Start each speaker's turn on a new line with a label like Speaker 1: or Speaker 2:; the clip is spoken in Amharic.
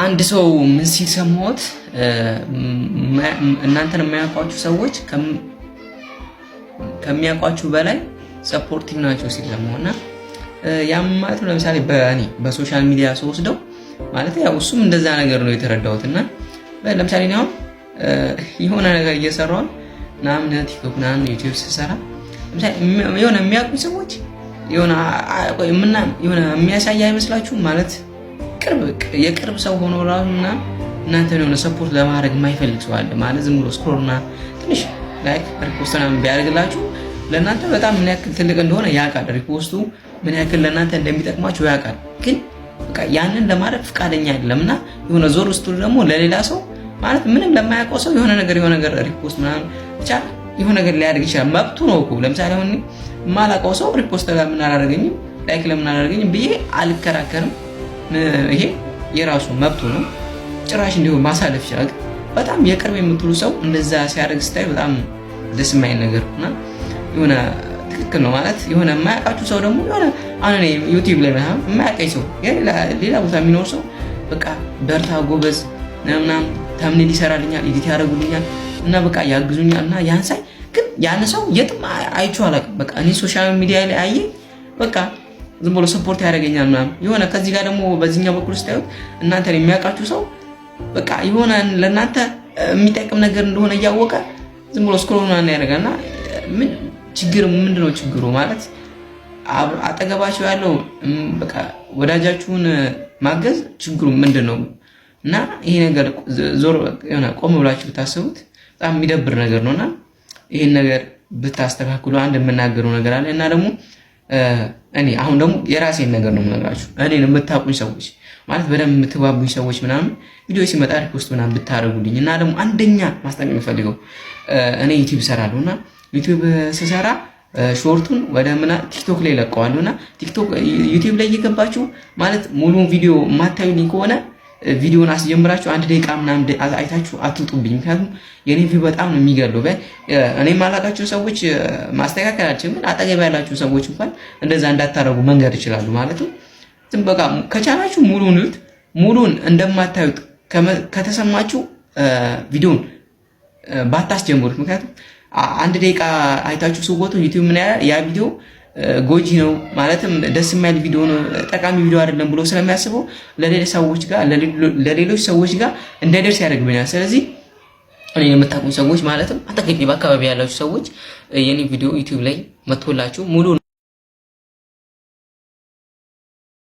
Speaker 1: አንድ ሰው ምን ሲል ሰማሁት፣ እናንተን የማያውቋችሁ ሰዎች ከሚያውቋችሁ በላይ ሰፖርቲቭ ናቸው ሲል ሰማሁና ያም ማለት ነው። ለምሳሌ በሶሻል ሚዲያ ወስደው ማለት ያው እሱም እንደዛ ነገር ነው የተረዳሁትና ለምሳሌ ነው የሆነ ነገር እየሰራው ምናምን ቲክቶክ ምናምን ዩቲዩብ ስሰራ ለምሳሌ የሆነ የሚያውቁኝ ሰዎች የሆነ የሚያሳይ አይመስላችሁም? ማለት የቅርብ ሰው ሆኖ ራሱና እናንተ የሆነ ሰፖርት ለማድረግ የማይፈልግ ሰው አለ ማለት ዝም ብሎ ስክሮልና ትንሽ ላይክ ሪፖስት ምናምን ቢያደርግላችሁ ለእናንተ በጣም ምን ያክል ትልቅ እንደሆነ ያውቃል። ሪፖስቱ ምን ያክል ለእናንተ እንደሚጠቅማችሁ ያውቃል። ግን በቃ ያንን ለማድረግ ፈቃደኛ አይደለምና የሆነ ዞር ውስጥ ደግሞ ለሌላ ሰው ማለት ምንም ለማያውቀው ሰው የሆነ ነገር ሪፖስት ምናምን ብቻ የሆነ ነገር ሊያደርግ ይችላል። መብቱ ነው እኮ። ለምሳሌ አሁን የማላውቀው ሰው ሪፖስት ለምን አላደረገኝም ላይክ ለምን አላደረገኝም ብዬ አልከራከርም። ይሄ የራሱ መብቱ ነው። ጭራሽ እንዲሁ ማሳለፍ ይችላል። በጣም የቅርብ የምትሉ ሰው እንደዛ ሲያደርግ ስታይ በጣም ደስ የማይል ነገር እና የሆነ ትክክል ነው ማለት የሆነ የማያውቃችሁ ሰው ደግሞ የሆነ አሁን እኔ ዩቲዩብ ላይ የማያውቀኝ ሰው ሌላ ቦታ የሚኖር ሰው በቃ በርታ ጎበዝ ምናምን ተምኔል ይሰራልኛል፣ ኤዲት ያደርጉልኛል እና በቃ ያግዙኛል እና ያን ሳይ ግን ያን ሰው የትም አይቼው አላውቅም። በቃ እኔ ሶሻል ሚዲያ ላይ አየ በቃ ዝም ብሎ ሰፖርት ያደርገኛል ምናምን የሆነ ከዚህ ጋር ደግሞ በዚህኛው በኩል ስታዩት እናንተን የሚያውቃችሁ ሰው በቃ የሆነ ለእናንተ የሚጠቅም ነገር እንደሆነ እያወቀ ዝም ብሎ ስክሮል ምናምን ያደርጋልና ምን ችግር ምንድነው ችግሩ? ማለት አጠገባችሁ ያለው በቃ ወዳጃችሁን ማገዝ ችግሩ ምንድነው? እና ይሄ ነገር ዞር የሆነ ቆም ብላችሁ ብታስቡት በጣም የሚደብር ነገር ነውና ይሄን ነገር ብታስተካክሉ አንድ የምናገረው ነገር አለ እና ደግሞ እኔ አሁን ደግሞ የራሴን ነገር ነው የምነግራችሁ። እኔን የምታውቁኝ ሰዎች ማለት በደንብ የምትባቡኝ ሰዎች ምናምን ቪዲዮ ሲመጣ ሪፖስት ምናምን ብታረጉልኝ እና ደግሞ አንደኛ ማስጠንቀቅ የምፈልገው እኔ ዩቲዩብ እሰራለሁና ዩቲዩብ ስሰራ ሾርቱን ወደ ቲክቶክ ላይ ለቀዋለሁና ዩቲዩብ ላይ እየገባችሁ ማለት ሙሉውን ቪዲዮ የማታዩልኝ ከሆነ ቪዲዮን አስጀምራችሁ 1 ደቂቃ ምናምን አይታችሁ አትውጡብኝ። ምክንያቱም የኔ ቪዲዮ በጣም ነው የሚገለው። እኔ ማላቃችሁ ሰዎች ማስተካከላችሁ ግን አጠገብ ያላችሁ ሰዎች እንኳን እንደዛ እንዳታረጉ መንገር ይችላሉ ማለት ነው። በቃ ከቻላችሁ ሙሉን እንደማታዩት ከተሰማችሁ ቪዲዮን ባታስጀምሩት። ምክንያቱም 1 ደቂቃ አይታችሁ ስወጡ ዩቲዩብ ምን ያ ቪዲዮ ጎጂ ነው ማለትም ደስ የማይል ቪዲዮ ነው ጠቃሚ ቪዲዮ አይደለም ብሎ ስለሚያስበው ለሌሎች ሰዎች ጋር እንዳይደርስ ያደርግብኛል። ስለዚህ እኔ የምታውቁኝ ሰዎች ማለትም አጠገቤ በአካባቢ ያላችሁ ሰዎች የኔ ቪዲዮ ዩቲዩብ ላይ መጥቶላችሁ ሙሉ